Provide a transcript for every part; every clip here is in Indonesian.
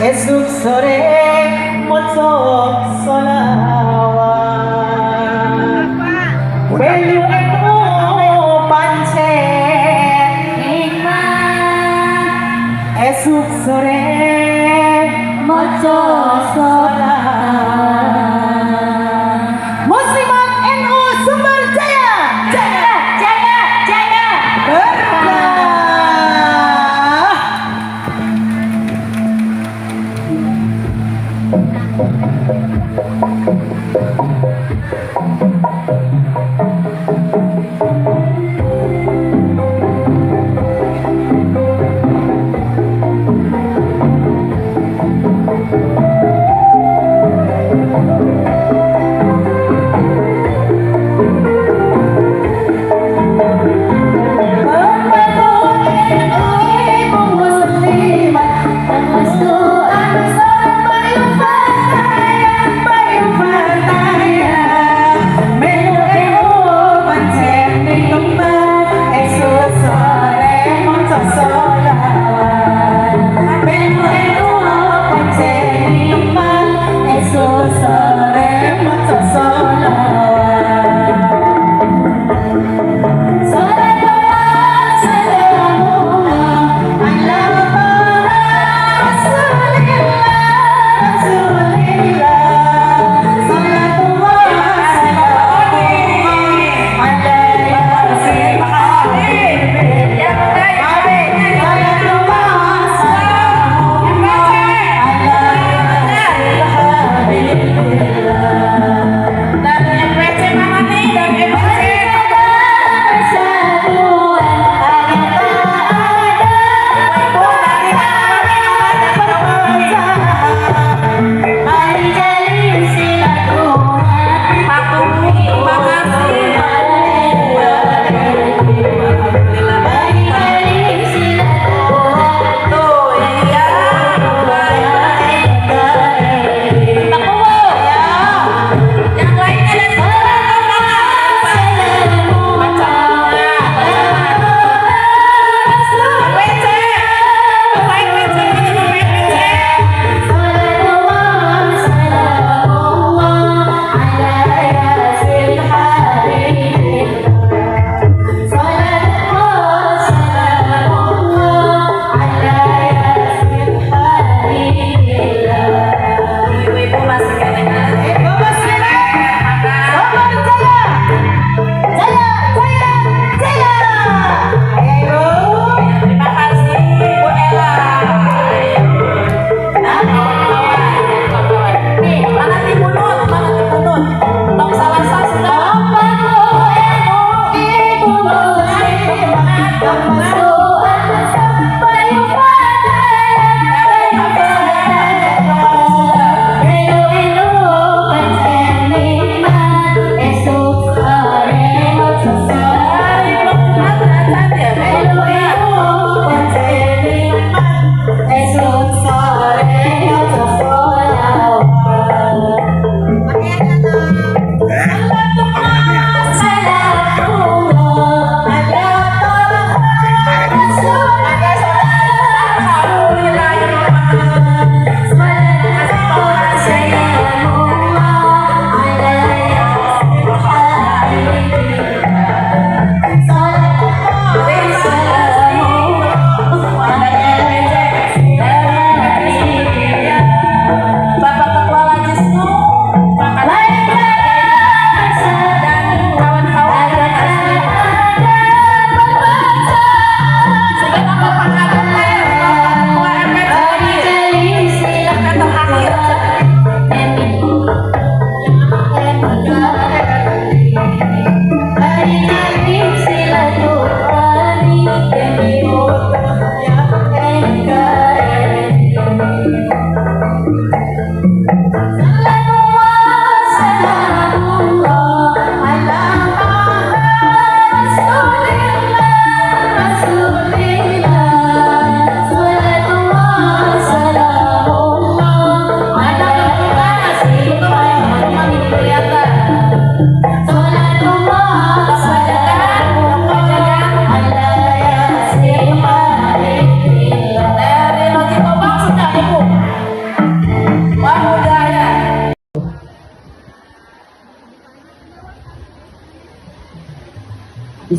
esuk sore moco solawat Welu enu pancen hikmah esuk sore moco solawat Muslimat NU Sumber Jaya Jaya Jaya Jaya berkah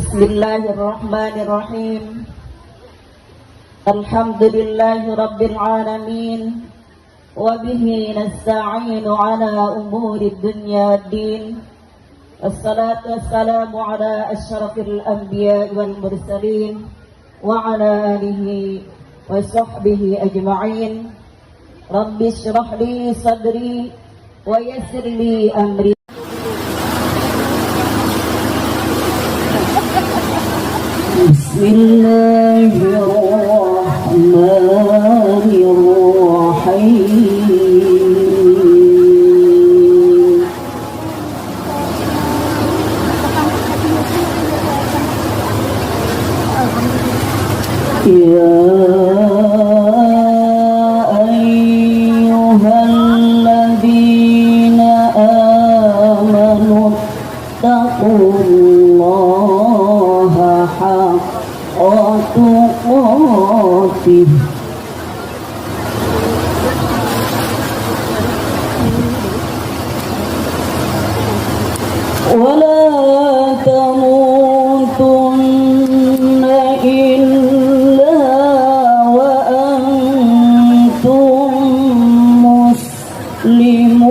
Bismillahirrahmanirrahim. Alhamdulillahi rabbil alamin. Wa bihi nasta'inu ala umuri dunya waddin. Assalatu wassalamu ala asyrafil anbiya wal mursalin wa ala alihi wa sahbihi ajma'in. Rabbi shrah li sadri wa yassir li amri. Bismillahirrahmanirrahim. Ya ayyuhalladzina amanu taqullaha haqqa tuqatih wa la tamutunna illa wa antum muslimun.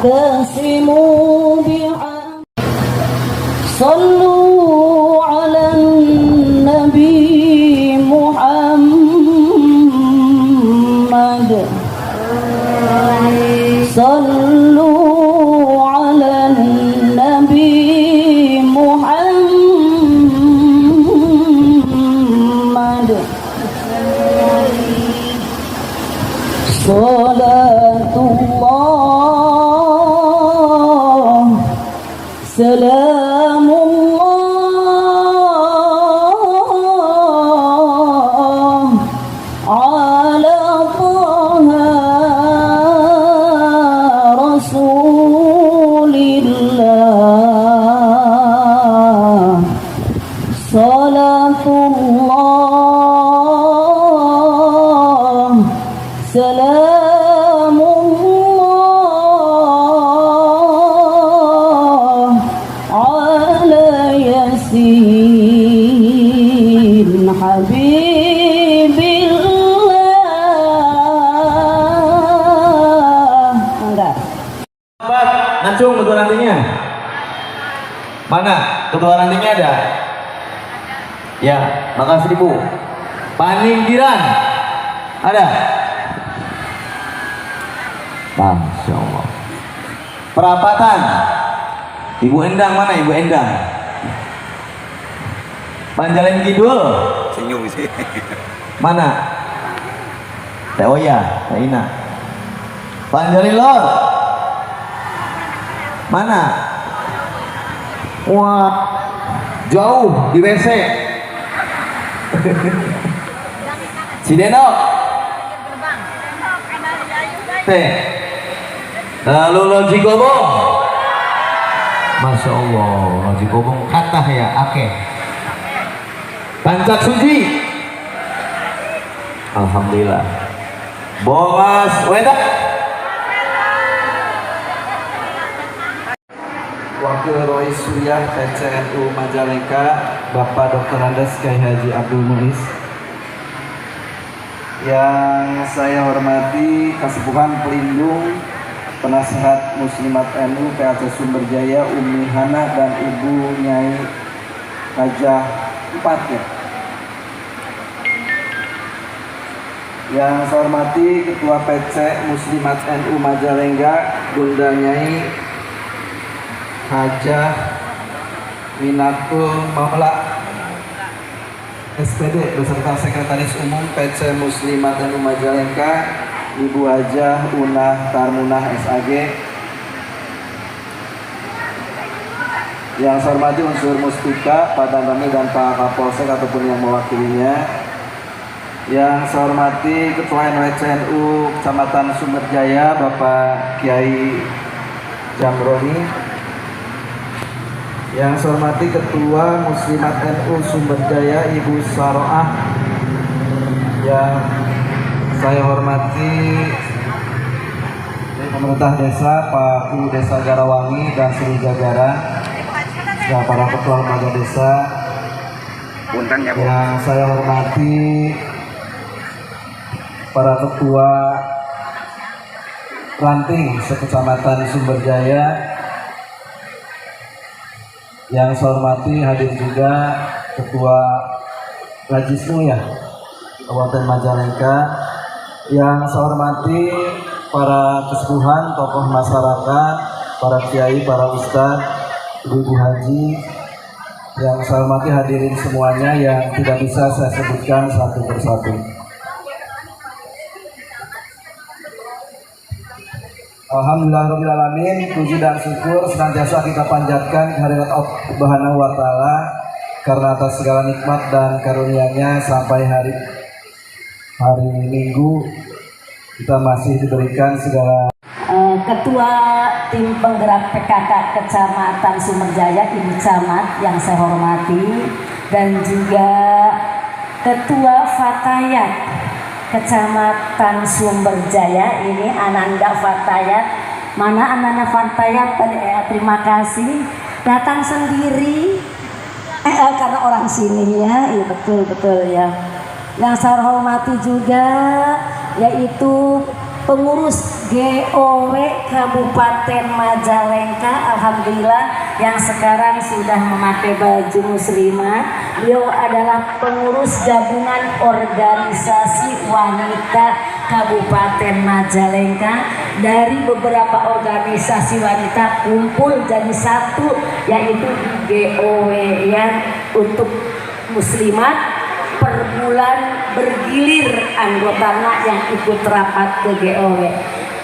واعتصموا بحبل صلوا على النبي محمد صلوا على النبي محمد صلاة الله سلام الله على طه رسول الله صلاة الله سلام الله على ياسين حبيب الله. Enggak. Nancung ketua rantingnya. Mana? Ketua rantingnya ada? Ya, makasih Ibu. Paninggiran ada? Masya Allah. Perapatan. Ibu Endang mana Ibu Endang? Panjalan Kidul. Senyum sih. Mana? Teh Oya, Teh Ina. Panjalan Lor. Mana? Wah, jauh di WC. Cideno. Teh. Lalu Loji Gobong. Masya Allah, Loji Gobong kata ya, akeh. Pancak Suji. Alhamdulillah. Bomas Wedak. Wakil Rois Surya PCNU Majalengka, Bapak Dr. Andes Kyai Haji Abdul Muiz. Yang saya hormati Kasepuhan Pelindung Penasehat Muslimat NU PAC Sumberjaya Umi Hana dan Ibu Nyai Hajah 4 ya. Yang saya hormati Ketua PC Muslimat NU Majalengka Bunda Nyai Hajah Minatul Mamla SPD beserta Sekretaris Umum PC Muslimat NU Majalengka Ibu Hajah Unah Tarmunah SAG. Yang saya hormati unsur Mustika, Pak Danramil dan Pak Kapolsek ataupun yang mewakilinya. Yang saya hormati Ketua NWCNU Kecamatan Sumberjaya Bapak Kiai Jamroni. Yang saya hormati Ketua Muslimat NU Sumber Jaya Ibu Saroah. Yang saya hormati pemerintah desa, Pak U Desa Garawangi dan seluruh jajaran, dan para ketua lembaga desa. Yang saya hormati para ketua ranting sekecamatan Sumberjaya. Yang saya hormati hadir juga Ketua Rajisnu ya, Kabupaten Majalengka. Yang saya hormati para kesepuhan, tokoh masyarakat, para kiai, para ustadz, ibu-ibu haji. Yang saya hormati hadirin semuanya yang tidak bisa saya sebutkan satu persatu. Alhamdulillahirrahmanirrahim. Puji dan syukur senantiasa kita panjatkan kehadirat Allah Subhanahu wa Ta'ala karena atas segala nikmat dan karunia-Nya sampai hari Minggu kita masih diberikan segala. Ketua Tim Penggerak PKK Kecamatan Sumberjaya, Ibu Camat yang saya hormati, dan juga Ketua Fatayat Kecamatan Sumberjaya, ini Ananda Fatayat. Mana Ananda Fatayat? Terima kasih datang sendiri karena orang sini ya. Iya betul ya. Yang saya hormati juga yaitu pengurus GOW Kabupaten Majalengka, alhamdulillah yang sekarang sudah memakai baju muslimah. Beliau adalah pengurus gabungan organisasi wanita Kabupaten Majalengka. Dari beberapa organisasi wanita kumpul jadi satu, yaitu GOW yang untuk muslimat. Per bulan bergilir anggotanya yang ikut rapat ke GOW.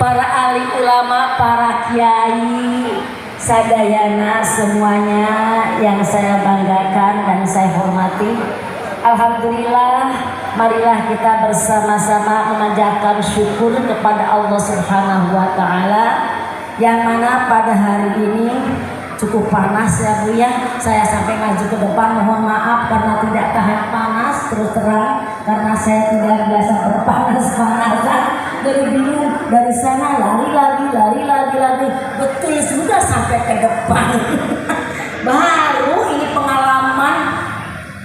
Para alim ulama, para kiai, sadayana semuanya yang saya banggakan dan saya hormati. Alhamdulillah, marilah kita bersama-sama memanjatkan syukur kepada Allah Subhanahu wa Ta'ala, yang mana pada hari ini cukup panas ya Bu ya. Saya sampai maju ke depan, mohon maaf karena tidak tahan panas, terus terang karena saya tidak biasa berpanas-panasan. Dari bingung, dari sana lari lagi, betul sudah sampai ke depan. Baru ini pengalaman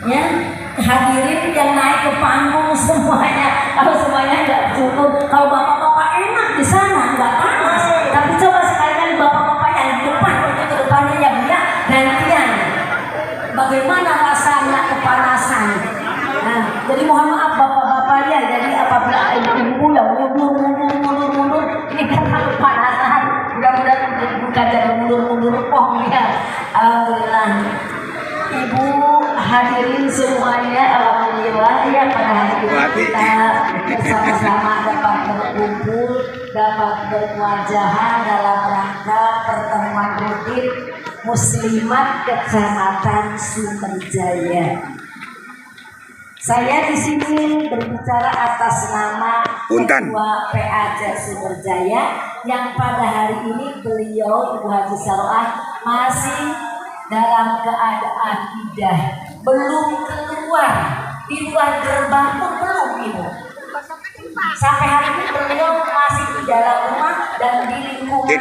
ya, hadirin yang naik ke panggung semuanya. Kalau semuanya nggak cukup, kalau bapak-bapak enak di sana nggak panas, tapi coba sekali-kali bapak-bapak yang di depan untuk ke depannya ya Bu ya, gantian. Bagaimana rasanya kepanasan? Nah, jadi mohon maaf bapak-bapak ya, jadi apabila ibu-ibu yang mundur, ini kan kalau kepanasan, mudah-mudahan bukan jadi mundur pong ya. Alhamdulillah. Ibu hadirin semuanya, alhamdulillah ya pada hari ini kita bersama-sama dapat berkumpul, dapat bermuajahan dalam rangka pertemuan rutin Muslimat Kecamatan Sumberjaya. Saya di sini berbicara atas nama Ketua PAJ Sumberjaya yang pada hari ini beliau Ibu Haji Saroah masih dalam keadaan idah, belum keluar di luar gerbang pun belum Ibu. Sampai hari ini beliau masih di dalam rumah dan di lingkungan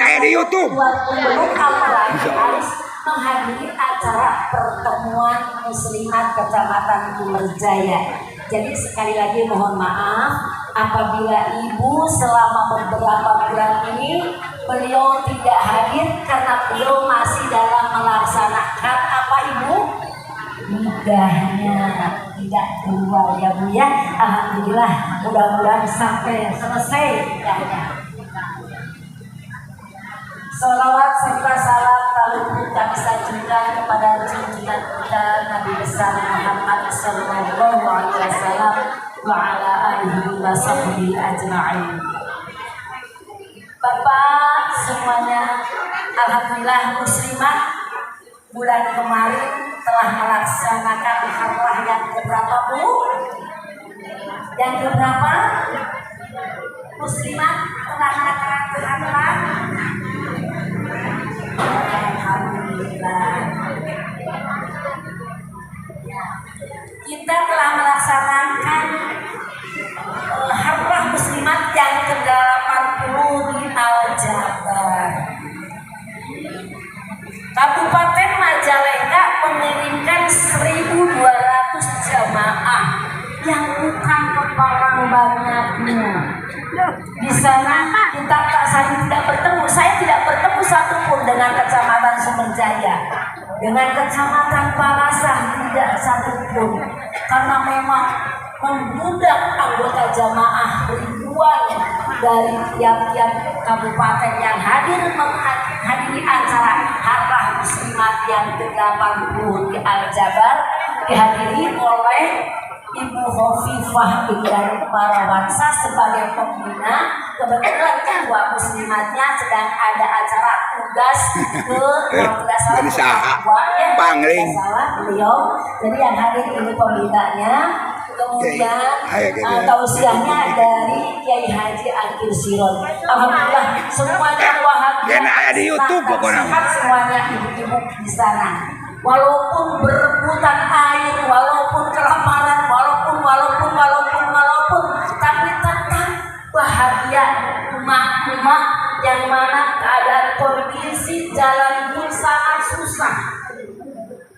luar pun belum, apalagi harus menghadiri acara pertemuan Muslimat Kecamatan Sumberjaya. Jadi sekali lagi mohon maaf apabila Ibu selama beberapa bulan ini beliau tidak hadir karena beliau masih dalam melaksanakan apa Ibu? Idahnya tidak keluar ya Bu ya. Alhamdulillah, mudah-mudahan sampai selesai idahnya. Salawat serta salam lalu kami sajikan kepada junjungan kita Nabi besar Muhammad sallallahu alaihi wasallam wa ala alihi wa sahbihi ajma'in. Bapak semuanya, alhamdulillah muslimat bulan kemarin telah melaksanakan harlah yang keberapa Bu? Yang keberapa? Muslimat telah melaksanakan harlah. Alhamdulillah. Di sana kita tak saja tidak bertemu. Saya tidak bertemu satupun dengan Kecamatan Sumberjaya, dengan Kecamatan Palasah tidak satupun, karena memang membludak anggota jamaah ribuan dari tiap-tiap kabupaten yang hadir menghadiri acara Harlah Muslimat yang ke-80 di Al-Jabar, dihadiri oleh Ibu Khofifah Indari Parawansa sebagai pembina. Kebetulan ketua muslimatnya sedang ada acara tugas ke Pangling. beliau. Jadi yang hadir ini pembinanya. Kemudian tausiahnya dari Kiai Haji Akhir Siron. Alhamdulillah semuanya bahagia, di YouTube pokoknya. semuanya ibu-ibu di sana. Walaupun berebutan air, walaupun kelaparan, walaupun, tapi tetap bahagia. Emak-emak yang mana keadaan kondisi jalan pun sangat susah.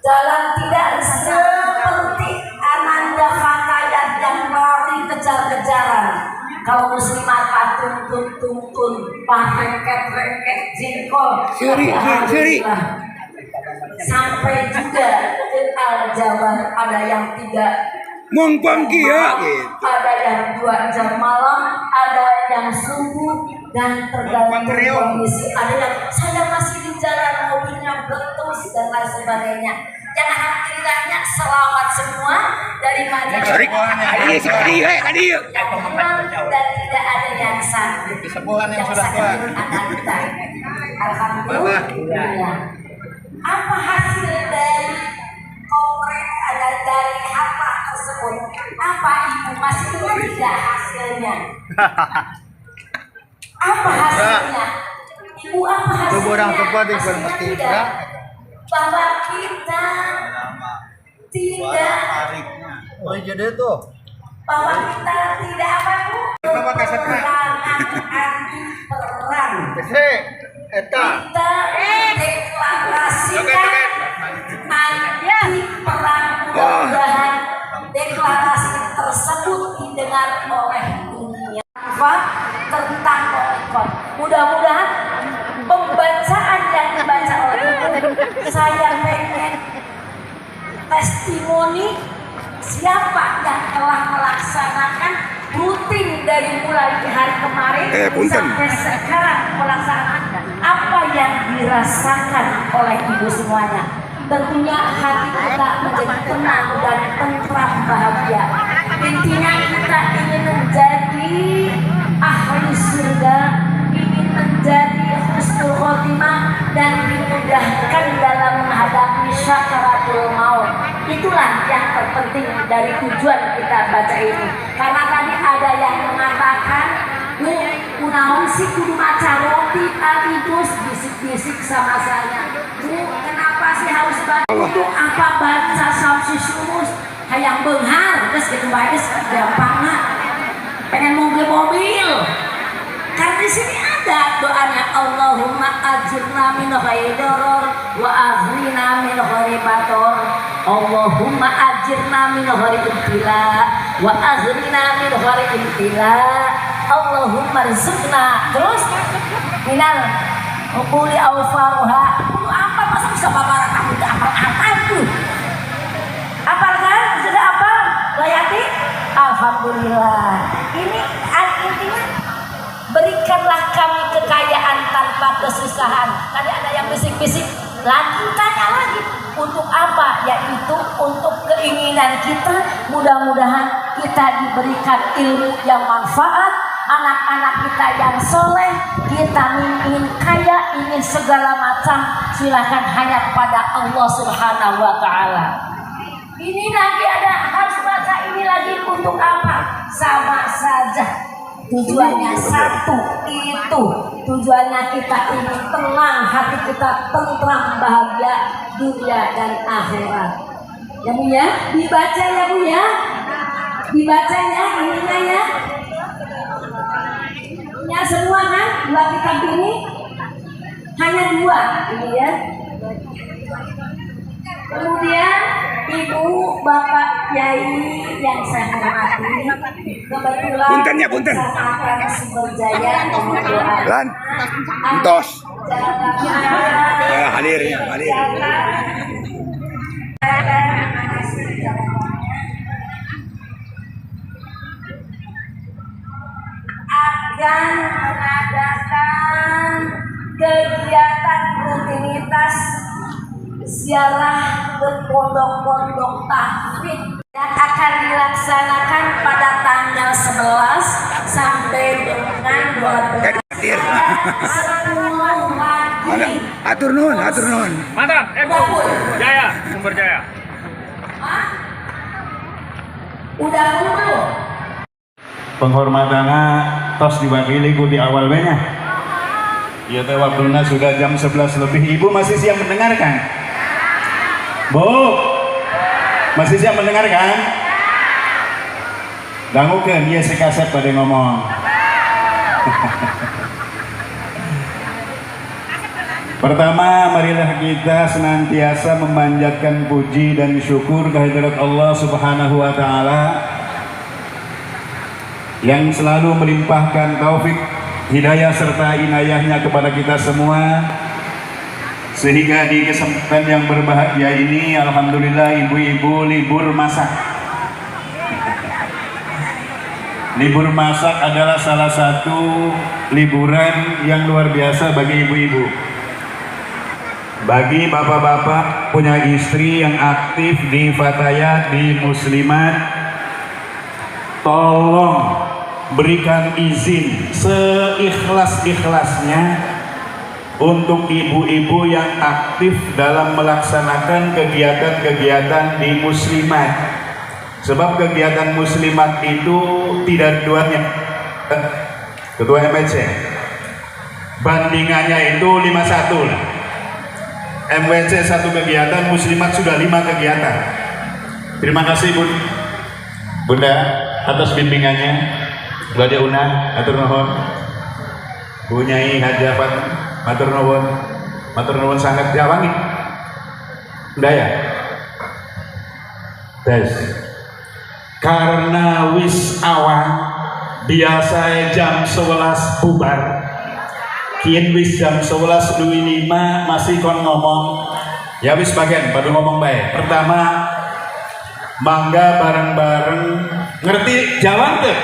Jalan tidak seperti Ananda Fatayat yang lari kejar-kejaran. Kalau muslimat tuntun, rengket jengkol. Suri. Sampai juga ke Al-Jabar ada yang tidak Mumpung kia gitu. ada yang 2 jam malam, ada yang subuh, dan tergantung kondisi. Ada yang saya masih di jalan, mobilnya meletus dan lain sebagainya. Yang alhamdulillahnya selamat semua dari Madinah. Dan tidak ada yang sakit. Yang sakit anak kita. Alhamdulillah. Apa hasil dari kongres dari apa tersebut? Apa ibu masih ingat tidak hasilnya? Apa hasilnya? Ibu apa hasilnya? Bahwa kita tidak bahwa kita tidak apa bu? Anti perang. Kita deklarasikan anti perang. Mudah-mudahan deklarasi tersebut didengar oleh dunia tentang boykot. Mudah-mudahan pembacaan yang dibaca oleh ibu, saya pengen testimoni siapa yang telah melaksanakan rutin dari mulai hari kemarin sampai sekarang melaksanakan apa yang dirasakan oleh ibu semuanya. Tentunya hati kita menjadi tenang dan tentram bahagia. Intinya kita ingin menjadi ahli surga, ingin menjadi husnul khotimah dan dimudahkan dalam menghadapi syakaratul maut. Itulah yang terpenting dari tujuan kita baca ini. Karena tadi ada yang mengatakan, kunaon sih kudu maca roti Agus bisik-bisik sama saya. Kenapa sih harus baca? Untuk apa baca Samsus Sumus? Hayang benghar, terus gitu baik gampang nak. Pengen mobil. Karena di sini ada doanya Allahumma ajirna min ghairi darar wa aghrina min ghairi bator. Allahumma ajirna min ghairi ibtila wa aghrina min ghairi ibtila. Allahumma rizqna terus minal uquli awfaruha. Apa masa bisa bapak kamu ke apa tuh? Apal kan? Sudah apa? Layati? Alhamdulillah. Ini intinya berikanlah kami kekayaan tanpa kesusahan. Tadi ada yang bisik-bisik lagi, tanya lagi untuk apa? Yaitu untuk keinginan kita, mudah-mudahan kita diberikan ilmu yang manfaat, anak-anak kita yang soleh, kita ingin kaya, ingin segala macam, silakan hanya kepada Allah Subhanahu wa Ta'ala. Ini lagi ada harus baca ini lagi untuk apa? Sama saja. Tujuannya satu, itu tujuannya kita ingin tenang, hati kita tentram, bahagia dunia dan akhirat. Ya Bu ya, dibaca ya Bu ya, dibaca ya ininya ya. Ya semua kan, 2 kitab ini hanya 2 ini ya. Kemudian Ibu, Bapak Kiai yang saya hormati, kebetulan Punten ya, punten. Kecamatan Sumberjaya mendoakan Lan, entos. agar Hadir ya, hadir. akan mengadakan kegiatan rutinitas ziarah ke pondok-pondok tahfidz yang akan dilaksanakan pada tanggal 11 sampai dengan 12 Hadir. 10 Mana? pagi. Atur nuhun, atur nuhun. Mantap, Jaya, Sumber Jaya. Udah belum? Penghormatannya tos diwakili ku di awal banyak. Ya teh waktunya sudah jam 11 lebih. Ibu masih siap mendengarkan? Bu, masih siap mendengarkan? Dangukeun ieu sekasep pada ngomong. Pertama, marilah kita senantiasa memanjatkan puji dan syukur kehadirat Allah Subhanahu wa taala yang selalu melimpahkan taufik, hidayah serta inayahnya kepada kita semua, sehingga di kesempatan yang berbahagia ini alhamdulillah ibu-ibu libur masak. Libur masak adalah salah satu liburan yang luar biasa bagi ibu-ibu. Bagi bapak-bapak punya istri yang aktif di Fatayat, di Muslimat, tolong berikan izin seikhlas-ikhlasnya untuk ibu-ibu yang aktif dalam melaksanakan kegiatan-kegiatan di Muslimat. Sebab kegiatan Muslimat itu tidak duanya Ketua MWC bandingannya itu 51 lah. MWC satu kegiatan, Muslimat sudah 5 kegiatan. Terima kasih Bunda atas bimbingannya. Bade Una, atur nuhun. Bu Nyai Haja Fatima, matur nuwun. Matur nuwun sangat diawangi. Daya. Tes. Karena wis awan biasa jam 11 bubar. Kian wis jam 11.25 masih kon ngomong. Ya wis bagian pada ngomong baik. Pertama, mangga bareng-bareng ngerti Jawa tuh?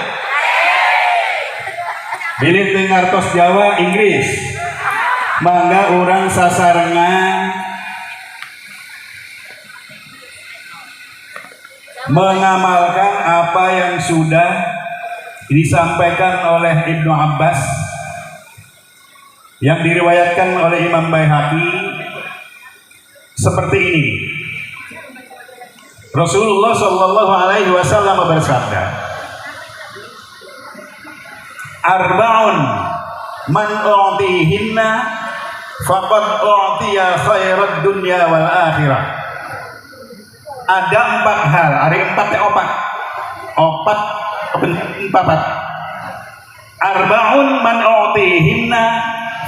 Bilih ngartos Jawa Inggris. Mangga orang sasarengan mengamalkan apa yang sudah disampaikan oleh Ibnu Abbas yang diriwayatkan oleh Imam Baihaqi seperti ini. Rasulullah Shallallahu Alaihi Wasallam bersabda, "Arba'un man u'tihinna faqad u'tiya khairat dunya wal akhirah." Ada 4 hal, ada 4 ya opat, Arba'un man u'tihinna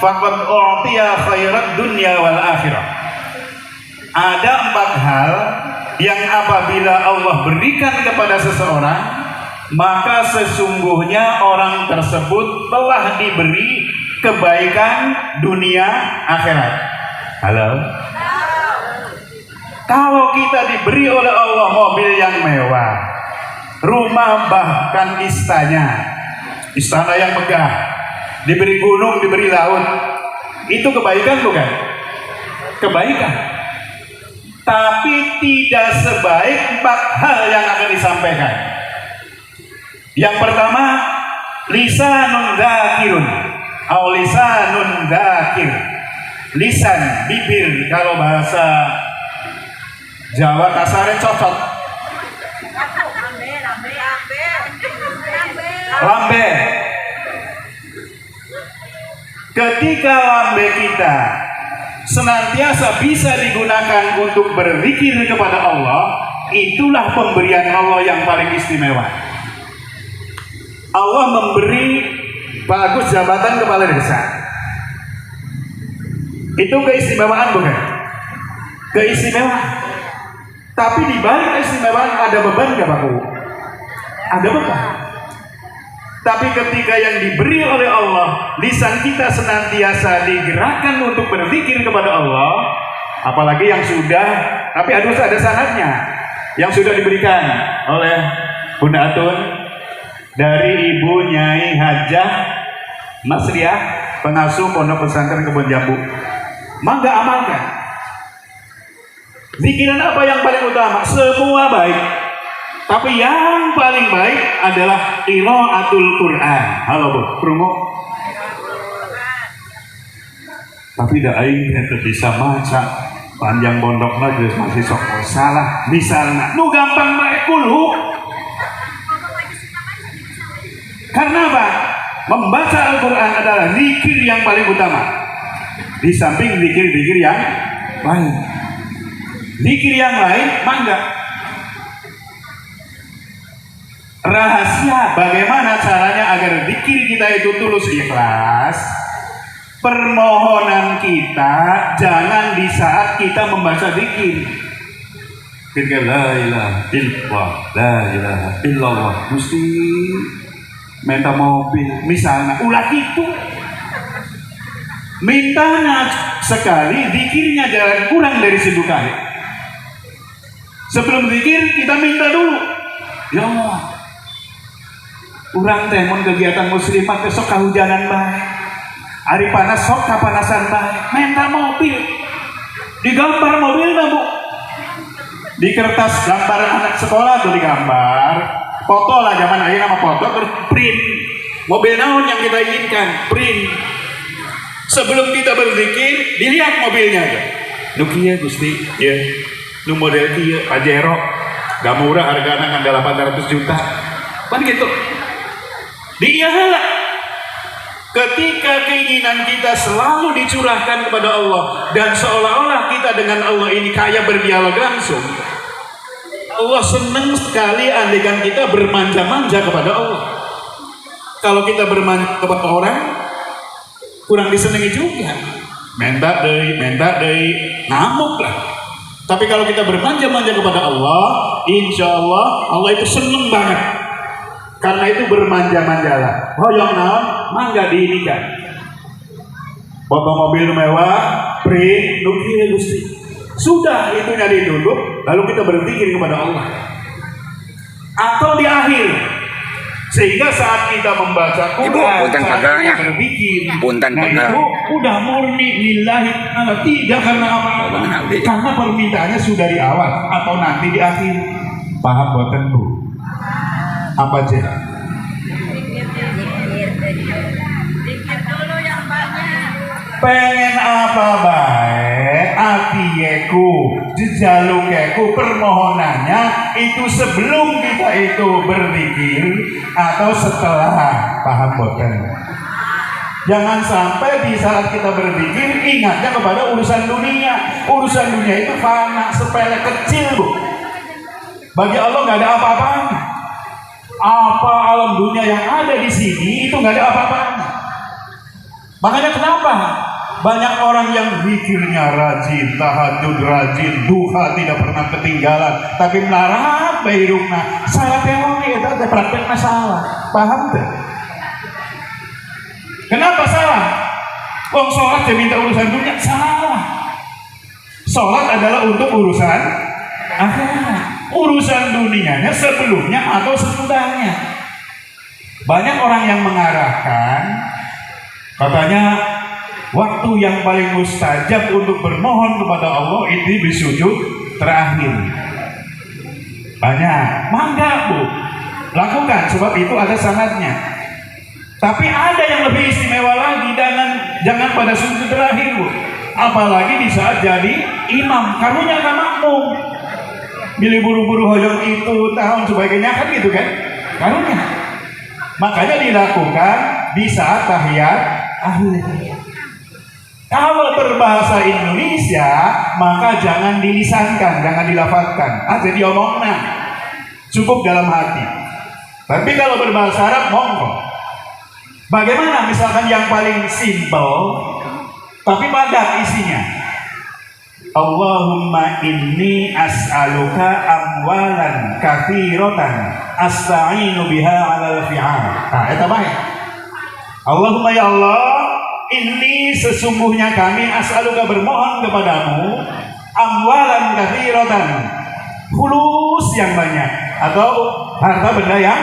faqad u'tiya khairat dunya wal akhirah. Ada 4 hal yang apabila Allah berikan kepada seseorang, maka sesungguhnya orang tersebut telah diberi kebaikan dunia akhirat. Halo? Kalau kita diberi oleh Allah mobil yang mewah, rumah bahkan istana yang megah, diberi gunung, diberi laut, itu kebaikan bukan? Kebaikan. Tapi tidak sebaik 4 hal yang akan disampaikan. Yang pertama, lisanun dzakirun atau lisanun dzakir. Lisan, bibir, kalau bahasa Jawa kasarnya cocot. Lambe. Ketika lambe kita senantiasa bisa digunakan untuk berzikir kepada Allah, itulah pemberian Allah yang paling istimewa. Allah memberi bagus jabatan kepala desa. Itu keistimewaan bukan? Keistimewaan. Tapi di balik keistimewaan ada beban nggak Pak Bu? Ada beban. Tapi ketika yang diberi oleh Allah, lisan kita senantiasa digerakkan untuk berzikir kepada Allah, apalagi yang sudah, tapi harus ada syaratnya, yang sudah diberikan oleh Bunda Atun dari Ibu Nyai Hajah Masriah, pengasuh Pondok Pesantren Kebon Jambu. Mangga amalkan. Zikiran apa yang paling utama? Semua baik. Tapi yang paling baik adalah qiraatul Quran. Halo Bu, krungu. Tapi dah aing teh bisa maca panjang pondokna geus masih sok salah. Misalnya, nu gampang bae kulhu. Karena apa? Membaca Al-Quran adalah zikir yang paling utama. Di samping zikir-zikir yang lain. Zikir yang lain, mangga. Rahasia bagaimana caranya agar zikir kita itu tulus ikhlas. Permohonan kita jangan di saat kita membaca zikir. Ketika la ilaha illallah, la ilaha illallah, mesti minta mobil, misalnya ulah itu. Mintanya sekali, zikirnya jangan kurang dari 1000 kali. Sebelum zikir kita minta dulu. Ya Allah, urang teh mun kegiatan muslimat besok kahujanan bae. Hari panas sok kapanasan bae. Minta mobil. Digambar mobilnya Bu. Di kertas gambar anak sekolah tuh digambar. Foto lah zaman ayeuna nama foto terus print. Mobil naon yang kita inginkan, print. Sebelum kita berzikir, dilihat mobilnya aja. Nu kieu Gusti, ya. Nu model kieu Pajero. Gak murah harganya kan 800 juta. Kan gitu. Dia heula. Ketika keinginan kita selalu dicurahkan kepada Allah dan seolah-olah kita dengan Allah ini kayak berdialog langsung, Allah senang sekali andaikan kita bermanja-manja kepada Allah. Kalau kita bermanja kepada orang, kurang disenangi juga. Minta deui, ngamuk lah. Tapi kalau kita bermanja-manja kepada Allah, insya Allah Allah itu senang banget. Karena itu bermanja-manjalah. Hoyong naon, mangga diinikan. Foto mobil mewah, print, nu kieu Gusti. Sudah itunya ditutup, lalu kita berzikir kepada Allah. Atau di akhir, sehingga saat kita membaca Quran, punten saat pegang kita ya. berzikir, Punten nah pegang. itu udah murni lillahi ta'ala, tidak karena apa-apa. Karena permintaannya sudah di awal atau nanti di akhir. Paham boten Bu? Apa aja? Pengen apa baik atiyeku jejalukeku permohonannya itu sebelum kita itu berzikir atau setelah. Paham boten? Jangan sampai di saat kita berzikir ingatnya kepada urusan dunia. Urusan dunia itu fana, sepele, kecil Bu. Bagi Allah nggak ada apa-apanya. Apa alam dunia yang ada di sini itu nggak ada apa-apanya. Makanya kenapa banyak orang yang zikirnya rajin, tahajud rajin, duha tidak pernah ketinggalan, tapi melarat bairukna salah teori itu ada praktek masalah. Paham tuh? Kenapa salah? Wong sholat dia minta urusan dunia, salah. Sholat adalah untuk urusan akhirat. Urusan dunianya sebelumnya atau sesudahnya. Banyak orang yang mengarahkan, katanya waktu yang paling mustajab untuk bermohon kepada Allah itu di sujud terakhir. Banyak, mangga Bu, lakukan sebab itu ada syaratnya. Tapi ada yang lebih istimewa lagi, jangan pada sujud terakhir Bu. Apalagi di saat jadi imam, karunya kan makmum. Milih buru-buru hoyong itu tahun sebagainya kan gitu kan, karunya. Makanya dilakukan di saat tahiyat akhir. Kalau berbahasa Indonesia maka jangan dilisankan, jangan dilafalkan, aja diomongna, cukup dalam hati. Tapi kalau berbahasa Arab monggo. Bagaimana misalkan yang paling simple tapi padat isinya? Allahumma inni as'aluka amwalan kathiratan asta'inu biha 'alal fi'al. Nah, eta bae. Allahumma ya Allah, inni sesungguhnya kami as'aluka bermohon kepadamu amwalan kathiratan, fulus yang banyak atau harta benda yang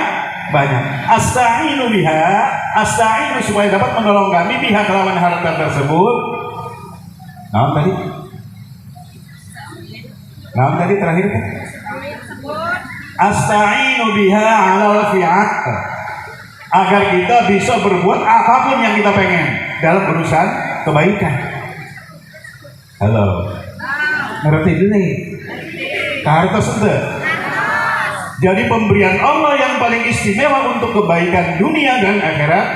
banyak. Asta'inu biha, asta'inu supaya dapat menolong kami biha kelawan harta tersebut. Nah, tadi terakhir kan? Asta'inu biha 'alal fi'at, agar kita bisa berbuat apapun yang kita pengen dalam urusan kebaikan. Halo, ngerti dulu nih? Harta sudah. Jadi pemberian Allah yang paling istimewa untuk kebaikan dunia dan akhirat,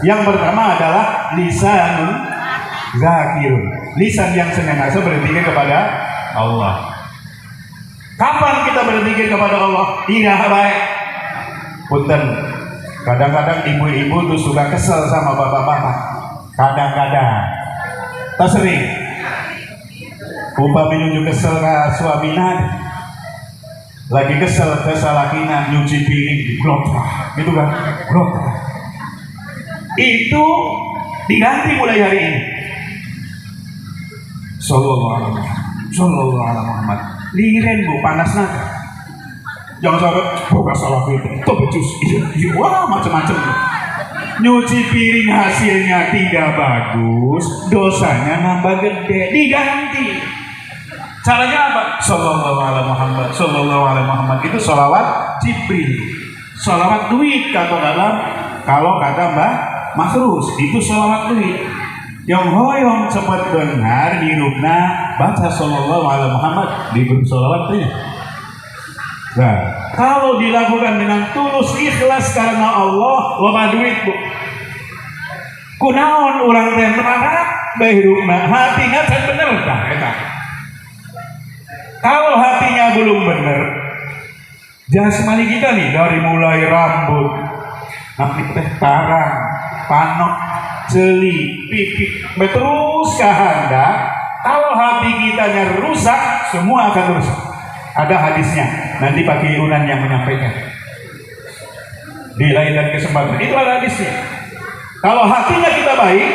yang pertama adalah lisanun zakirun, lisan yang senantiasa berzikir kepada Allah. Kapan kita berzikir kepada Allah? Iraha baik. Punten, kadang-kadang ibu-ibu tuh suka kesel sama bapak-bapak. Kadang-kadang, tak sering. Upami menuju kesel ke suamina, lagi kesel ke salakina nyuci piring, glotah, gitu kan? Glotah. Itu diganti mulai hari ini. Sallallahu alaihi Muhammad. Liren bu panas nak. Jangan sampai buka salah itu becus. Iya, wah macam-macam. Nyuci piring hasilnya tidak bagus, dosanya nambah gede, diganti. Caranya apa? Sallallahu alaihi Muhammad, sallallahu alaihi Muhammad. Itu sholawat Jibril, sholawat duit kata dalam. Kalau kata Mbak Makhrus itu sholawat duit. Yang hoyong cepat dengar di rukna baca sallallahu alaihi Muhammad di sholawatnya. Nah, kalau dilakukan dengan tulus ikhlas karena Allah, loba duit bu. Kunaon urang teh berharap bae rukna hatinya can bener tah eta. Kalau hatinya belum benar, jasmani kita nih dari mulai rambut, nanti teh tarang, panok, jeli, pipi, terus ke handap. Kalau hati kitanya rusak, semua akan rusak. Ada hadisnya, nanti pakai Yunan yang menyampaikan. Di lain dan kesempatan itu ada hadisnya. Kalau hatinya kita baik,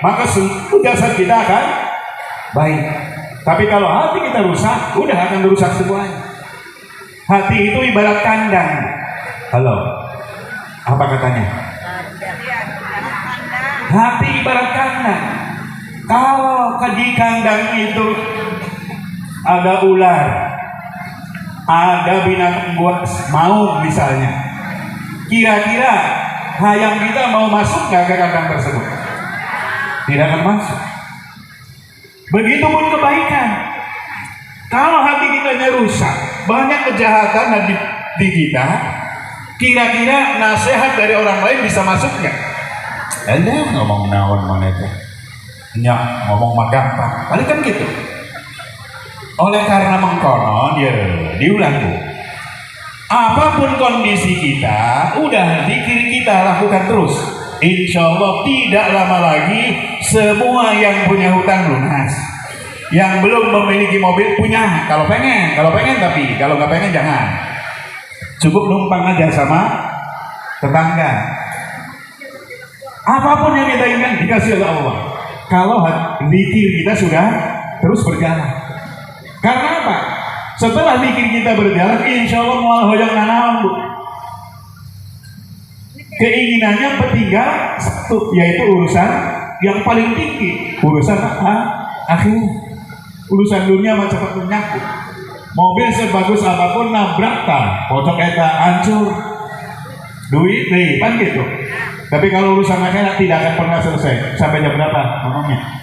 maka seluruh jasad kita akan baik. Tapi kalau hati kita rusak, udah akan rusak semuanya. Hati itu ibarat kandang. Halo, apa katanya? Hati ibarat kandang. Kalau di kandang itu ada ular, ada binatang buas, maung misalnya, kira-kira hayam kita mau masuk nggak ke kandang tersebut? Tidak akan masuk. Begitupun kebaikan. Kalau hati kita rusak, banyak kejahatan di kita, kira-kira nasihat dari orang lain bisa masuk nggak? Anda ngomong naon mereka, nyak ngomong mah gampang, paling kan gitu. Oleh karena mengkonon, ya diulang bu. Apapun kondisi kita, udah zikir kita lakukan terus. Insya Allah tidak lama lagi semua yang punya hutang lunas, yang belum memiliki mobil punya. Kalau pengen tapi kalau nggak pengen jangan. Cukup numpang aja sama tetangga. Apapun yang kita inginkan dikasih oleh Allah. Kalau zikir kita sudah terus berjalan. Karena apa? Setelah zikir kita berjalan, insya Allah mual hoyong nanaon bu. Keinginannya bertinggal satu, yaitu urusan yang paling tinggi, urusan apa? Akhir. Urusan dunia macam cepat menyangkut. Mobil sebagus apapun nabrak tak, pocok eta hancur. Duit deh, kan gitu. Tapi kalau urusan akhirat tidak akan pernah selesai. Sampai jam berapa ngomongnya?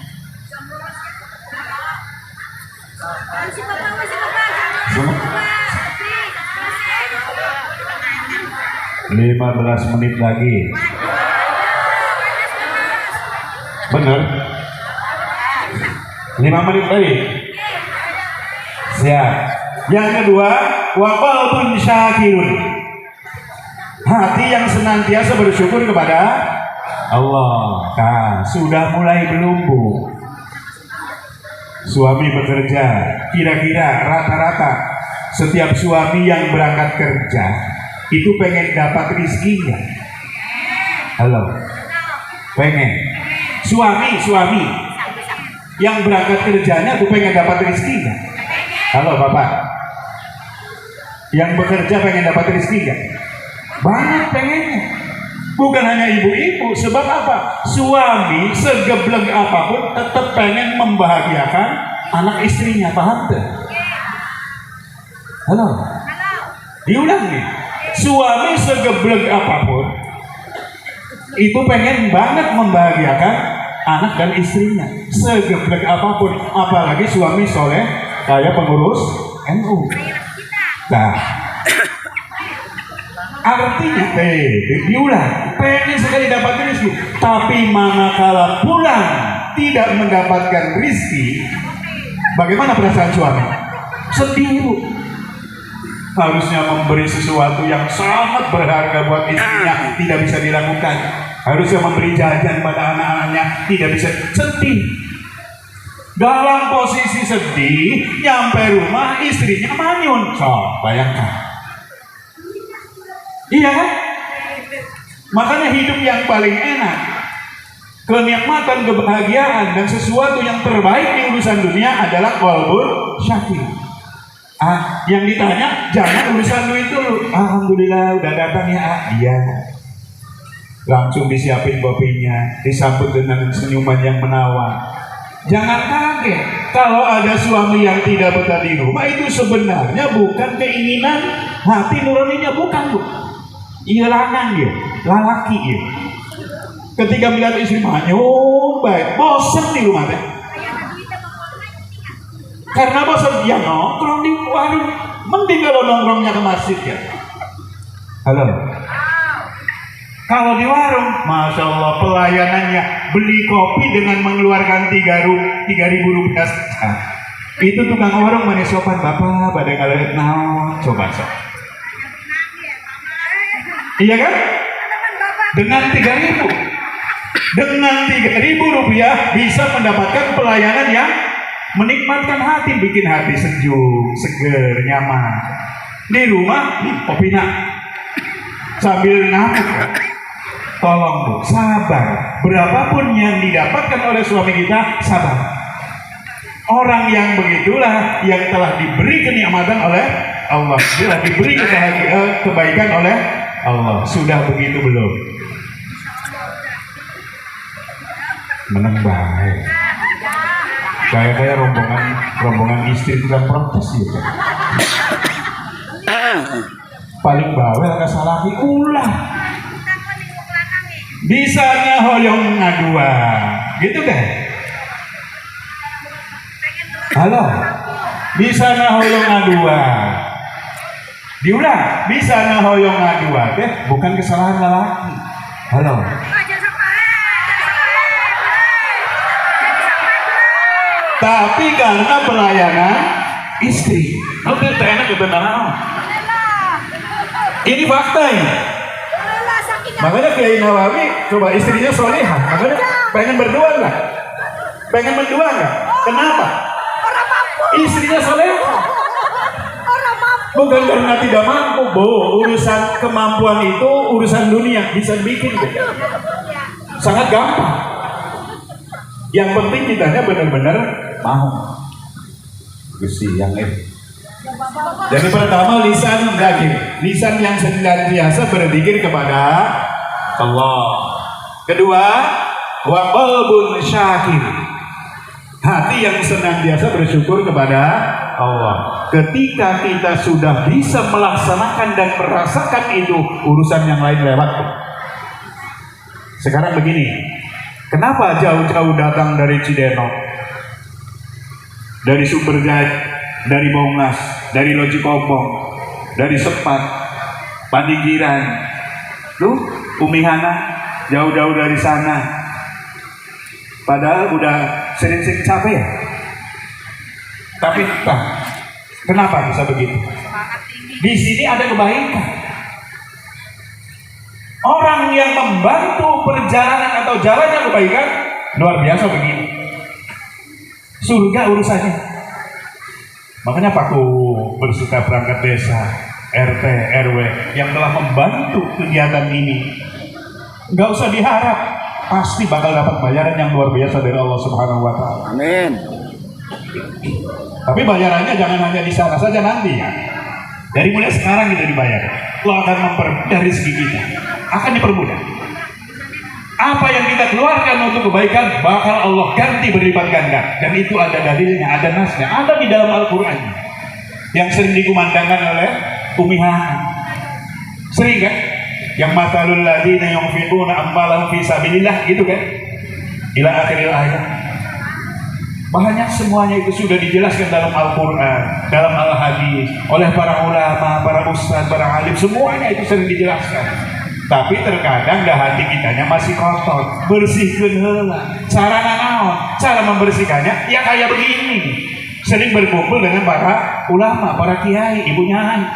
15 menit lagi. Bener? 5 menit lagi. Siap. Yang kedua, wa qalbun syakirun. Hati yang senantiasa bersyukur kepada Allah. Sudah mulai berlumbu. suami bekerja, kira-kira rata-rata setiap suami yang berangkat kerja itu pengen dapat rizkinya. Halo, pengen. Suami yang berangkat kerjanya tuh pengen dapat rizkinya. Halo bapak, yang bekerja pengen dapat rizkinya. Banyak pengennya. Bukan hanya ibu-ibu, sebab apa? Suami segeblek apapun tetap pengen membahagiakan anak istrinya, paham tuh? Halo? Diulang nih. Suami segeblek apapun itu pengen banget membahagiakan anak dan istrinya. Segeblek apapun, apalagi suami soleh kayak pengurus NU. Nah, artinya diulang, pengen sekali dapat rezeki, tapi manakala pulang tidak mendapatkan rezeki, bagaimana perasaan suami? Sedih bu. Harusnya memberi sesuatu yang sangat berharga buat istrinya, tidak bisa dilakukan. Harusnya memberi jajan pada anak-anaknya, tidak bisa. Sedih. Dalam posisi sedih, nyampe rumah istrinya manyun. So, bayangkan. Iya kan? Makanya hidup yang paling enak, kenikmatan, kebahagiaan, dan sesuatu yang terbaik di urusan dunia adalah qalbun syakir. Yang ditanya jangan urusan duit dulu. Alhamdulillah udah datang ya. Iya. Langsung disiapin kopinya, disambut dengan senyuman yang menawan. Jangan kaget kalau ada suami yang tidak betah di rumah, itu sebenarnya bukan keinginan hati nuraninya, bukan bu. Iya lanang ya, lalaki ya. Ketika melihat istri manyun baik, bosan di rumah teh. Karena bosan dia nongkrong di warung, mending kalau nongkrongnya ke masjid ya. Halo. Kalau di warung, masya Allah pelayanannya, beli kopi dengan mengeluarkan 3.000 rupiah saja. Itu tukang warung mana sopan bapak, pada ngalahin naon, coba sok. Iya kan? Dengan 3.000 rupiah bisa mendapatkan pelayanan yang menikmatkan hati, bikin hati sejuk, seger, nyaman. Di rumah, kopinya sambil ngamuk. Tolong bu, sabar. Berapapun yang didapatkan oleh suami kita, sabar. Orang yang begitulah yang telah diberi kenikmatan oleh Allah, telah diberi kebaikan oleh Allah. Sudah begitu belum? Menang baik. Kayak rombongan istri tukang protes gitu. Paling bawel kesalahan ulah. Bisanya hoyong ngadua, gitu kan? Halo, bisanya hoyong ngadua. Diulang, bisanya hoyong ngadua, deh, bukan kesalahan lelaki. Halo. Tapi karena pelayanan istri, oke, enak kebenaran. Ini fakta ini. Makanya Kiai Nawawi coba istrinya solehah, makanya pengen berdua nggak? Pengen berdua nggak? Kenapa? Istrinya solehah. Bukan karena tidak mampu, bu. Urusan kemampuan itu urusan dunia, bisa bikin. Sangat gampang. Yang penting kitanya benar-benar mau. Gusti yang ini. Jadi pertama lisan dzikir, lisan yang senantiasa berzikir kepada Allah. Kedua, wa qalbun syakir, hati yang senantiasa bersyukur kepada Allah. Ketika kita sudah bisa melaksanakan dan merasakan itu, urusan yang lain lewat. Sekarang begini, kenapa jauh-jauh datang dari Cidenok, dari Sumberjaya, dari Bongas, dari Loji Kobong, dari Sepat, Pandigiran, tuh Umihana, jauh-jauh dari sana. Padahal udah sering-sering capek ya. Tapi entah kenapa bisa begitu. Di sini ada kebaikan. Orang yang membantu perjalanan atau jalannya kebaikan luar biasa begini. surga urusannya. Makanya Paku bersuka perangkat desa, RT, RW yang telah membantu kegiatan ini, nggak usah diharap, pasti bakal dapat bayaran yang luar biasa dari Allah Subhanahu Wa Taala. Amin. Tapi bayarannya jangan hanya di sana saja nanti ya. Dari mulai sekarang kita dibayar. Allah akan mempermudah rezeki kita, akan dipermudah. Apa yang kita keluarkan untuk kebaikan bakal Allah ganti berlipat ganda, dan itu ada dalilnya, ada nasnya, ada di dalam Al-Quran yang sering dikumandangkan oleh Umi Hana. Sering kan? Yang matalul ladzina yunfiquna amwalahum fi sabilillah, gitu kan? Ila akhiril ayat. Banyak semuanya itu sudah dijelaskan dalam Al-Quran, dalam Al-Hadis, oleh para ulama, para ustadz, para alim, semuanya itu sering dijelaskan. Tapi terkadang dah hati kitanya masih kotor, bersihkan heula. Cara naon? Cara membersihkannya ya kayak begini. Sering berkumpul dengan para ulama, para kiai, ibu nyai.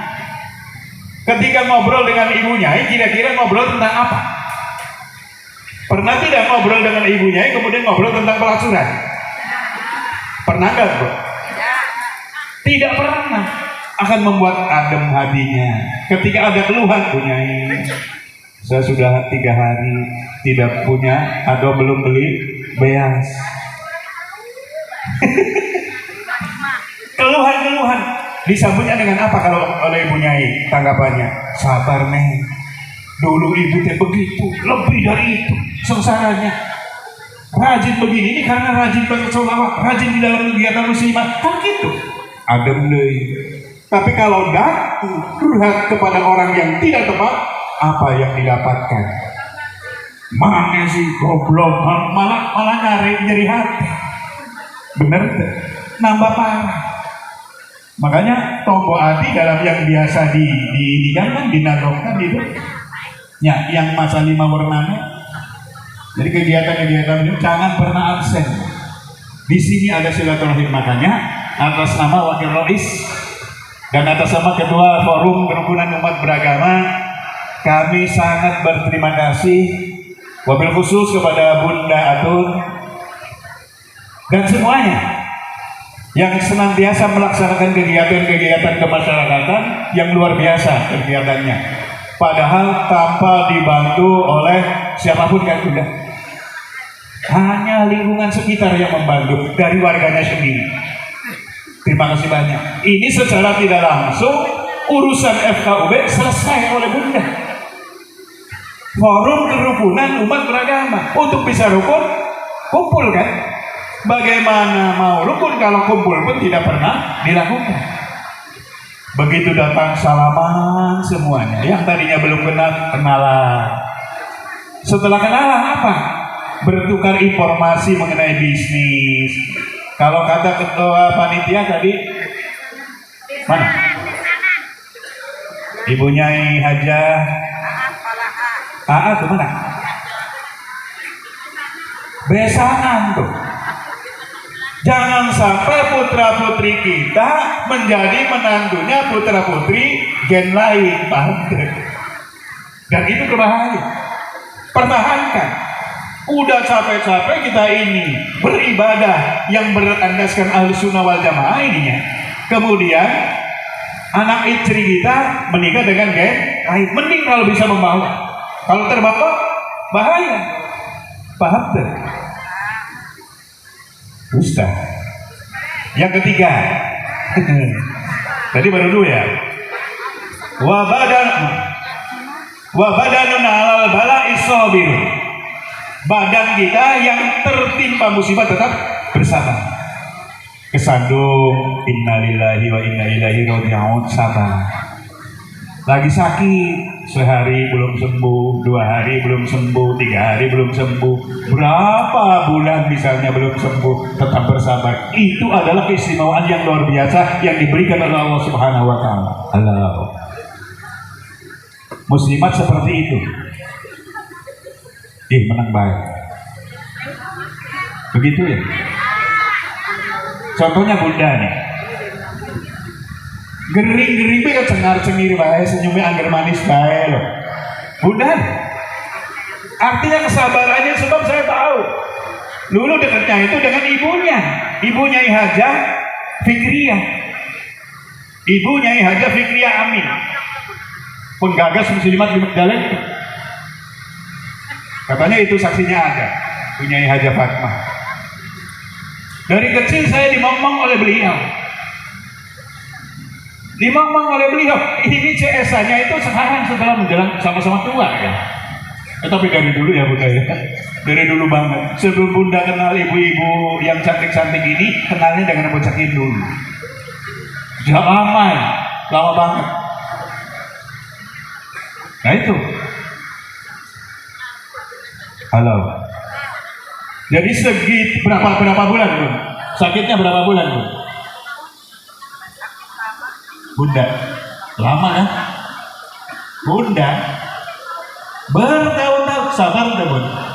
Ketika ngobrol dengan ibu nyai, kira-kira ngobrol tentang apa? Pernah tidak ngobrol dengan ibu nyai kemudian ngobrol tentang pelacuran? Pernah nggak, bro? Tidak pernah. Akan membuat adem hatinya. Ketika ada keluhan, Bu Nyai, saya sudah 3 hari tidak punya atau belum beli beas. Keluhan-keluhan disambutnya dengan apa kalau oleh Ibu Nyai? Tanggapannya, sabar Neng, dulu ibu teh begitu, lebih dari itu sengsaranya. Rajin begini ini karena rajin baca sholawat, rajin di dalam kegiatan muslimat, kan gitu. Adem deh. Tapi kalau curhat kepada orang yang tidak tepat, apa yang didapatkan? Mana sih goblok, malah nyari hati. Bener tuh, nambah parah. Makanya tombol hati dalam yang biasa dinadongkan itu, ya, yang masa 5 warnanya. Jadi kegiatan-kegiatan ini jangan pernah absen. Di sini ada silaturahim, makanya atas nama Wakil Rais dan atas nama Ketua Forum Kerukunan Umat Beragama, kami sangat berterima kasih, wabil khusus kepada Bunda Atun dan semuanya yang senantiasa melaksanakan kegiatan-kegiatan kemasyarakatan yang luar biasa kegiatannya. Padahal tanpa dibantu oleh siapapun kan sudah. Hanya lingkungan sekitar yang membantu dari warganya sendiri. Terima kasih banyak. Ini secara tidak langsung urusan FKUB selesai oleh Bunda. Forum Kerukunan Umat Beragama. Untuk bisa rukun, kumpul kan? Bagaimana mau rukun kalau kumpul pun tidak pernah dilakukan? Begitu datang salaman semuanya. Yang tadinya belum kenal, kenalan. Setelah kenalan apa? Bertukar informasi mengenai bisnis. Kalau kata ketua panitia tadi, mana? Ibu Nyai Hajah tuh mana? Besanan tuh. Jangan sampai putra putri kita menjadi menantunya putra putri gen lain, dan itu berbahaya. Pertahankan. Udah capek-capek kita ini beribadah yang berandaskan Ahlussunnah wal Jamaah ininya. Kemudian anak istri kita menikah dengan gen lain. Mending kalau bisa membawa. Kalau terbawa bahaya. Paham tuh? Ustaz. Yang ketiga. Tadi baru 2 ya. Wa badanun alal bala'i sabir. Badan kita yang tertimpa musibah tetap bersabar. Kesandung, innalillahi wa inna ilaihi raji'un, sabar. Lagi sakit, sehari belum sembuh, 2 hari belum sembuh, 3 hari belum sembuh, berapa bulan misalnya belum sembuh, tetap bersabar. Itu adalah keistimewaan yang luar biasa yang diberikan oleh Allah Subhanahu wa Ta'ala. Allah. Muslimat seperti itu. Menang baik. Begitu ya. Contohnya Bunda nih. Gering-gering kan cengar-cengir bae, senyumnya angger manis bae loh. Bunda. Artinya kesabarannya, sebab saya tahu Lulu dekatnya itu dengan ibunya Hajah Fikriyah. Ibu Nyai Hajah Fikriyah Amin, penggagas Muslimat di Majalengka. Katanya itu saksinya ada, punya Hajah Fatmah. Dari kecil saya dimomong oleh beliau. Ini CS-nya itu sekarang setelah menjelang sama-sama tua ya. Tapi dari dulu ya Bunda ya. Dari dulu banget. Sebelum Bunda kenal ibu-ibu yang cantik-cantik ini, kenalnya dengan bocah dulu. Ya lama banget. Nah itu. Halo. Jadi berapa bulan Bu? Sakitnya berapa bulan Bu? Bunda, lama kan? Bunda, bertahun-tahun sabar deh Bunda.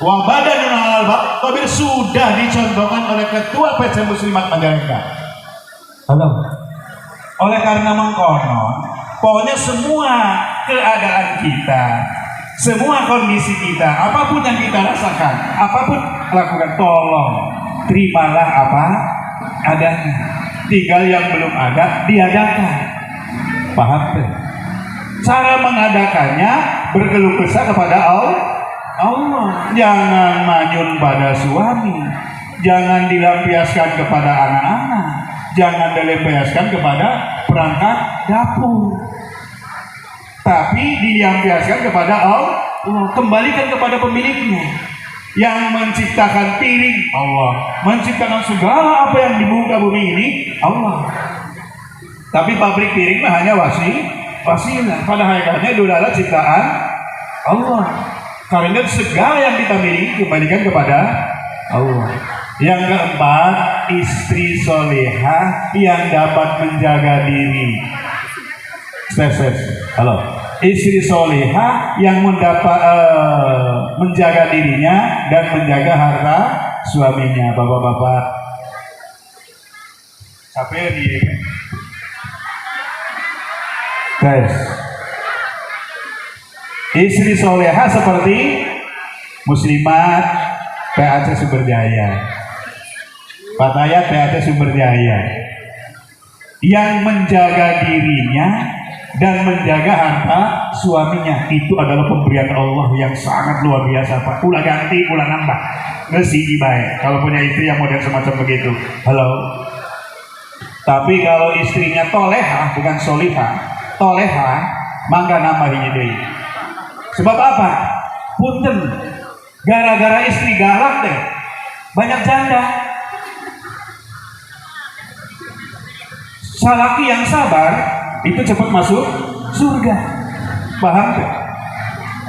Wabadan al-Bakabir sudah dicontohkan oleh Ketua PC Muslimat Majalengka. Halo. Oleh karena mengkonon, pokoknya semua keadaan kita, semua kondisi kita, apapun yang kita rasakan, apapun lakukan, tolong terimalah apa adanya. Tinggal yang belum ada diadakan. Paham deh? Cara mengadakannya berkeluh kesah kepada Allah. Jangan manyun pada suami, jangan dilampiaskan kepada anak-anak, jangan dilampiaskan kepada perangkat dapur, tapi dilampiaskan kepada Allah. Kembalikan kepada pemiliknya. Yang menciptakan piring Allah, menciptakan segala apa yang di muka bumi ini Allah. Tapi pabrik piring mah hanya wasilah. Pada hakikatnya itu adalah ciptaan Allah. Karena segala yang kita miliki kembalikan kepada Allah. Yang keempat, istri solehah yang dapat menjaga diri. Halo. Istri solehah yang menjaga dirinya dan menjaga harta suaminya. Bapak-bapak, capek dia. Guys, istri solehah seperti Muslimat PAC Sumberjaya, Fatayat PAC Sumberjaya, yang menjaga dirinya dan menjaga harta suaminya. Itu adalah pemberian Allah yang sangat luar biasa Pak. Ulah ganti, ulah nambah, ngesi baik kalau punya istri yang model semacam begitu. Halo. Tapi kalau istrinya toleha, bukan solihah, toleha, mangga nambahin deh. Sebab apa? Punten, gara-gara istri galak deh, banyak janda. Salaki yang sabar itu cepat masuk surga. Paham gak?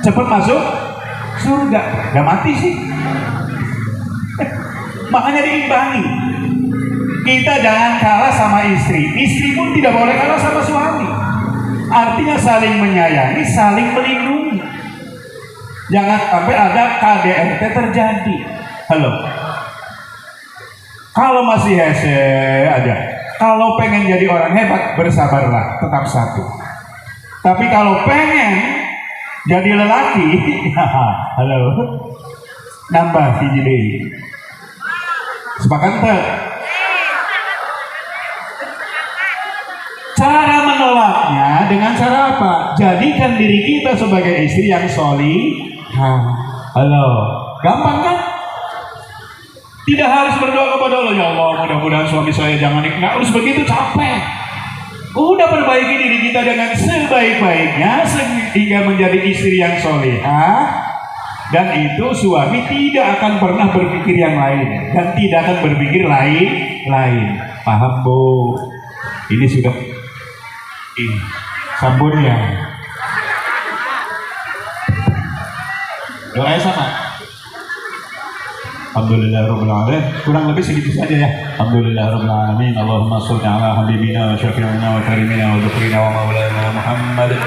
Cepat masuk surga. Gak mati sih. Makanya diimbangi. Kita jangan kalah sama istri. Istri pun tidak boleh kalah sama suami. Artinya saling menyayangi, saling melindungi. Jangan sampai ada KDRT terjadi. Halo. Kalau masih hese aja. Kalau pengen jadi orang hebat, bersabarlah, tetap satu. Tapi kalau pengen jadi lelaki, halo, nambah hiji deui. Sepakat tak? Cara menolaknya dengan cara apa? Jadikan diri kita sebagai istri yang solihah. Halo, gampang kan? Tidak harus berdoa kepada Allah, ya Allah mudah-mudahan suami saya jangan nggak harus begitu, capek. Udah perbaiki diri kita dengan sebaik-baiknya sehingga menjadi istri yang solehah, dan itu suami tidak akan pernah berpikir yang lain dan tidak akan berpikir lain. Paham Bu? Ini sudah sambunnya. Doanya sama. Alhamdulillahirabbil alamin. Kurang lebih segitu saja ya. Alhamdulillahirabbil alamin. Allahumma shalli ala habibina wa syafi'ina wa karimina wa dhukrina wa maulana Muhammad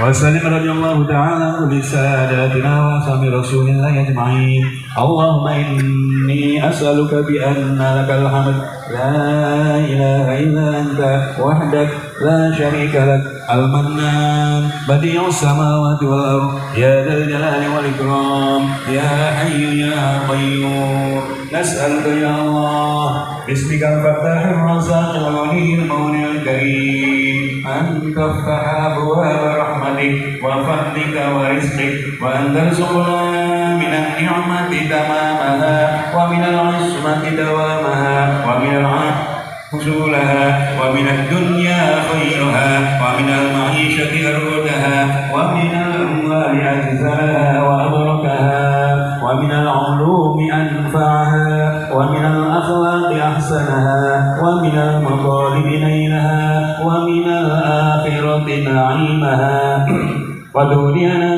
wa sallim radhiyallahu ta'ala li sadatina wa sahbi rasulillah ajma'in. Allahumma inni as'aluka bi anna lakal hamd la ilaha illa anta wahdak لا شريك لك المنان بديع السماوات والأرض يا ذا الجلال والإكرام يا حي يا قيوم نسألك يا الله باسمك الفتاح الرزاق الغني المولى الكريم أن تفتح أبواب رحمتك وفضلك ورزقك وأن ترزقنا من النعمة تمامها ومن العصمة دوامها ومن العافية حصولها ومن الدنيا خيرها ومن المعيشة أرودها ومن الأموال أجزاها وأبركها ومن العلوم أنفعها ومن الأخلاق أحسنها ومن المطالب نيلها ومن الآخرة نعيمها ودنيانا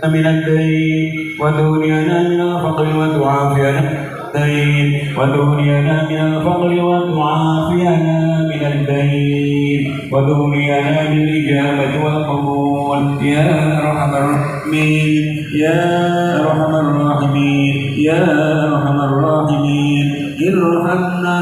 من الدين ودنيانا من الفقر وتعافينا الدين ودنيانا من الفقر وتعافينا من الدين ودنيانا بالإجابة والقبول يا أرحم الراحمين يا أرحم الراحمين يا أرحم الراحمين ارحمنا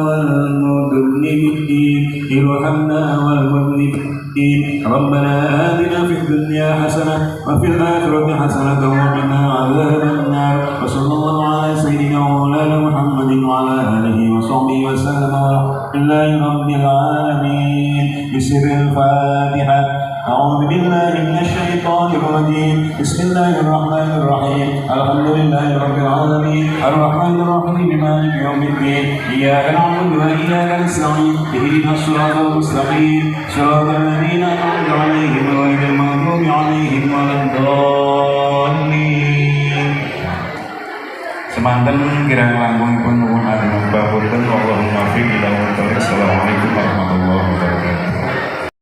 والمذنبين ارحمنا والمذنبين ربنا آتنا في الدنيا حسنة وفي الآخرة حسنة وقنا عذاب النار وصلى الله على سيدنا مولانا محمد وعلى آله وصحبه وسلم ورحمة الله رب العالمين بسر الفاتحة أعوذ بالله من الشيطان الرجيم بسم الله الرحمن الرحيم الحمد لله رب العالمين الرحمن الرحيم مالك يوم الدين إياك نعبد وإياك نستعين اهدنا الصراط المستقيم صراط الذين أنعمت عليهم غير المغضوب عليهم ولا الضالين. Semanten kirang langkung pun nuwun agung bapunten Allahumma fi ila wa Assalamualaikum warahmatullahi wabarakatuh.